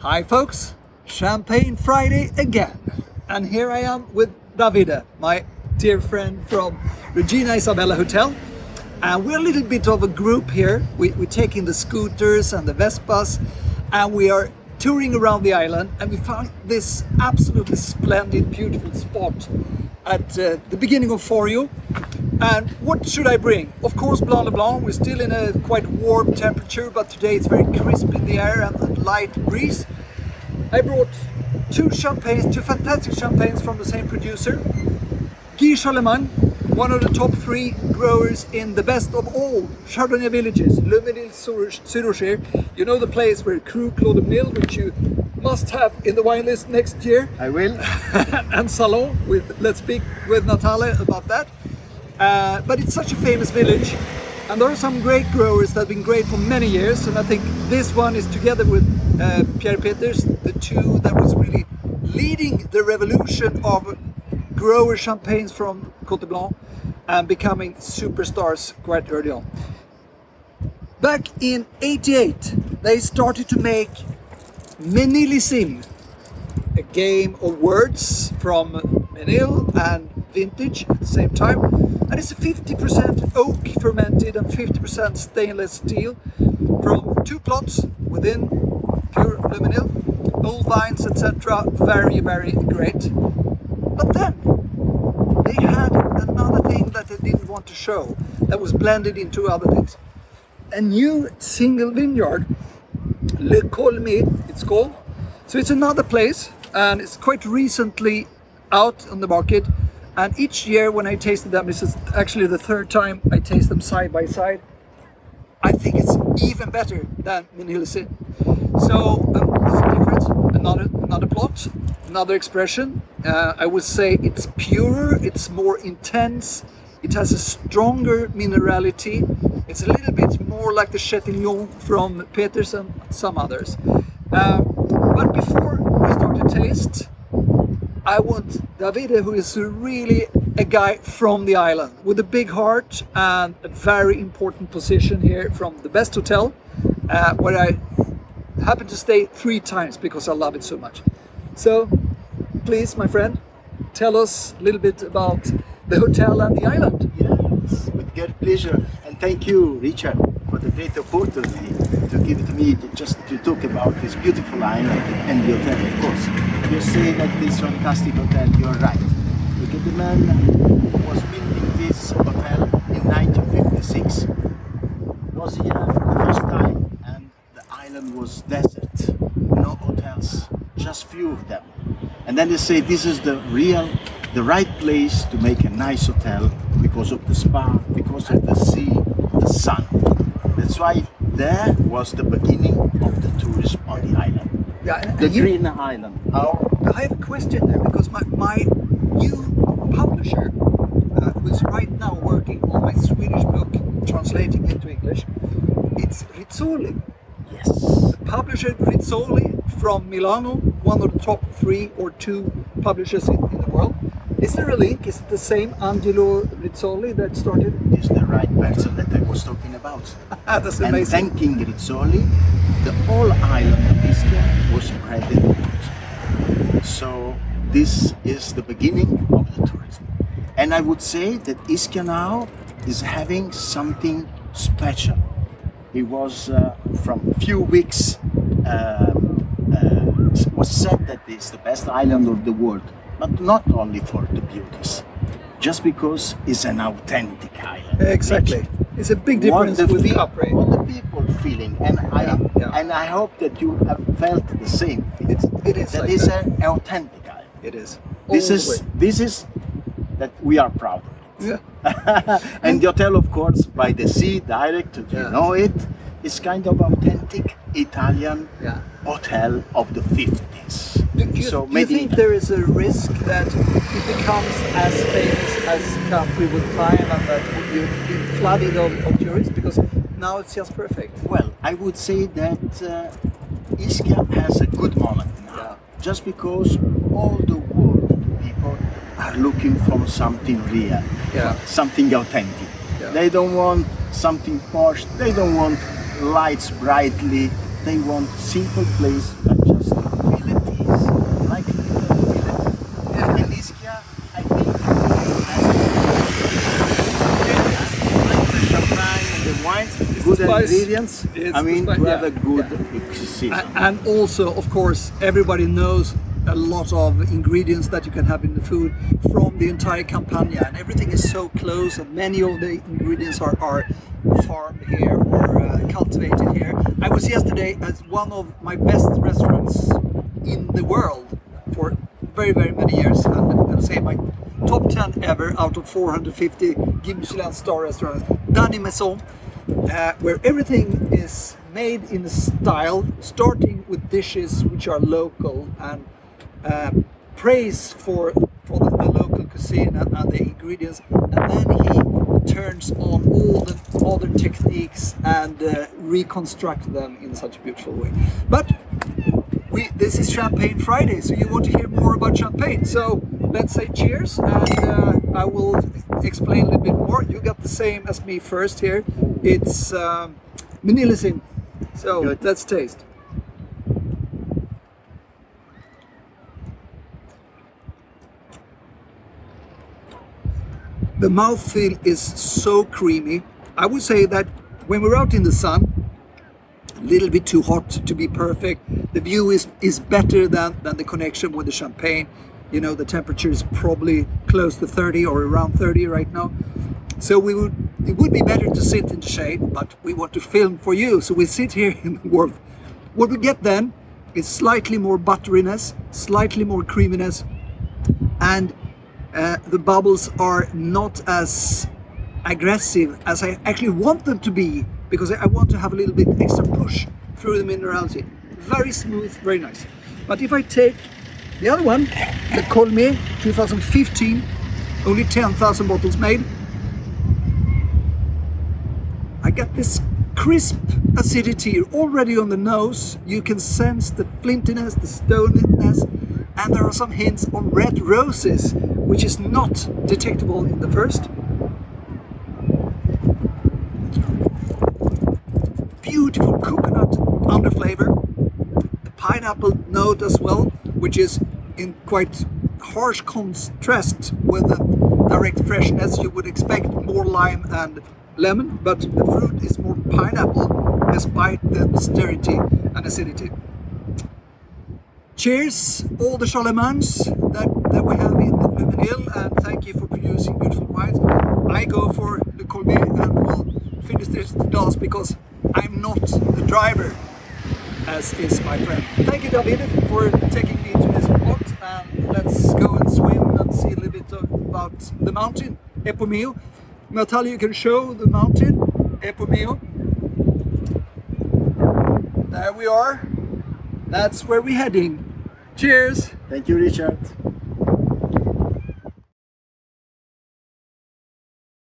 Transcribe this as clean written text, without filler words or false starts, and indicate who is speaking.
Speaker 1: Hi folks, Champagne Friday again. And here I am with Davide, my dear friend from Regina Isabella Hotel. And we're a little bit of a group here. We're taking the scooters and the Vespas and we are touring around the island, and we found this absolutely splendid, beautiful spot at the beginning of Forio. And what should I bring? Of course, Blanc de Blanc. We're still in a quite warm temperature, but today it's very crisp in the air and a light breeze. I brought two fantastic champagnes from the same producer. Charlemagne, one of the top 3 growers in the best of all Chardonnay villages, Mesnillésime. You know the place where Cru Claude Mill, which you must have in the wine list next year.
Speaker 2: I will.
Speaker 1: And Salon, let's speak with Natalia about that. But it's such a famous village, and there are some great growers that have been great for many years, and I think this one is, together with Pierre Peters, the two that was really leading the revolution of grower champagnes from Côte Blanc and becoming superstars quite early on. Back in '88, they started to make Mesnillésime, a game of words from Mesnille and vintage at the same time, and it's a 50% oak fermented and 50% stainless steel from 2 plots within pure Mesnille, old vines, etc. Very, very great. But then they had another thing that they didn't want to show, that was blended into other things. A new single vineyard, Le Coulmets it's called. So it's another place, and it's quite recently out on the market. And each year when I tasted them, this is actually the 3rd time I taste them side by side, I think it's even better than Mesnillésime. So what's the difference? Another plot, another expression. I would say it's purer, it's more intense, it has a stronger minerality. It's a little bit more like the Chatillon from Peters and some others. But before we start to taste, I want Davide, who is really a guy from the island with a big heart and a very important position here from the best hotel, where I happen to stay 3 times because I love it so much. So please, my friend, tell us a little bit about the hotel and the island.
Speaker 2: Yes, with great pleasure. And thank you, Richard, for the great opportunity to give it to me just to talk about this beautiful island and the hotel, of course. You say that this fantastic hotel, you're right. Because the man was building this hotel in 1956. Was here for the first time, and the island was desert. No hotels, just few of them. And then they say this is the right place to make a nice hotel because of the spa, because of the sea, the sun. That's why there was the beginning of the tourism on the island.
Speaker 1: Yeah,
Speaker 2: the green island.
Speaker 1: I have a question there, because my new publisher, who's right now working on my Swedish book, translating into English, it's Rizzoli.
Speaker 2: Yes.
Speaker 1: The publisher Rizzoli from Milano, one of the top 3 or 2 publishers in the world. Is there a link? Is it the same Angelo Rizzoli that started?
Speaker 2: Is the right person that I was talking about.
Speaker 1: That's
Speaker 2: and
Speaker 1: amazing.
Speaker 2: Thanking Rizzoli, the whole island of Ischia was spread out. So this is the beginning of the tourism. And I would say that Ischia now is having something special. It was from a few weeks was said that it's the best island of the world, but not only for the beauties, just because it's an authentic island.
Speaker 1: Exactly. It's a big difference with Capri.
Speaker 2: What the people feeling, and I hope that you have felt the same.
Speaker 1: It is.
Speaker 2: That
Speaker 1: like
Speaker 2: is
Speaker 1: that.
Speaker 2: an authentic island.
Speaker 1: It is.
Speaker 2: This is that we are proud of it.
Speaker 1: Yeah.
Speaker 2: And the hotel, of course, by the sea, direct, you know it, is kind of authentic Italian hotel of the 50s.
Speaker 1: Do you think there is a risk that it becomes as famous as Capri with time, and that you'll be flooded of tourists? Because now it's just perfect.
Speaker 2: Well, I would say that Ischia has a good moment now, just because all the world people are looking for something real, something authentic. They don't want something posh, they don't want lights brightly, they want simple place, but just good
Speaker 1: the spice.
Speaker 2: ingredients.
Speaker 1: It's
Speaker 2: I mean,
Speaker 1: the
Speaker 2: to
Speaker 1: spice,
Speaker 2: have a good
Speaker 1: yeah.
Speaker 2: season.
Speaker 1: And also, of course, everybody knows a lot of ingredients that you can have in the food from the entire Campania, and everything is so close, and many of the ingredients are farmed here or cultivated here. I was yesterday at one of my best restaurants in the world for very, very many years, and I'll say my top 10 ever out of 450 Michelin star restaurants, Danny Maison, where everything is made in a style, starting with dishes which are local and praise for the local cuisine and the ingredients, and then he turns on all the modern techniques and reconstruct them in such a beautiful way. But this is Champagne Friday, so you want to hear more about champagne. So let's say cheers, and I will explain a little bit more. You got the same as me first here. It's Mesnillésime. So
Speaker 2: Good.
Speaker 1: let's taste. The mouthfeel is so creamy. I would say that when we're out in the sun, a little bit too hot to be perfect. The view is better than the connection with the champagne. You know, the temperature is probably close to 30 or around 30 right now. So it would be better to sit in the shade, but we want to film for you, so we sit here in the warmth. What we get then is slightly more butteriness, slightly more creaminess, and the bubbles are not as aggressive as I actually want them to be, because I want to have a little bit extra push through the minerality. Very smooth, very nice. But if I take the other one, the Coulmets 2015, only 10,000 bottles made, I get this crisp acidity already on the nose. You can sense the flintiness, the stoniness, and there are some hints of red roses, which is not detectable in the first. Beautiful coconut underflavor, the pineapple note as well, which is in quite harsh contrast with the direct freshness. You would expect more lime and lemon, but the fruit is more pineapple despite the austerity and acidity. Cheers, all the Charlemagnes that we have in Mesnille, and thank you for producing beautiful wines. I go for the Coulmets and will finish this glass because I'm not the driver, as is my friend. Thank you, David, for taking me to this spot, and let's go and swim and see a little bit about the mountain, Epomeo. Natalia, you can show the mountain, Epomeo. There we are. That's where we're heading. Cheers!
Speaker 2: Thank you, Richard.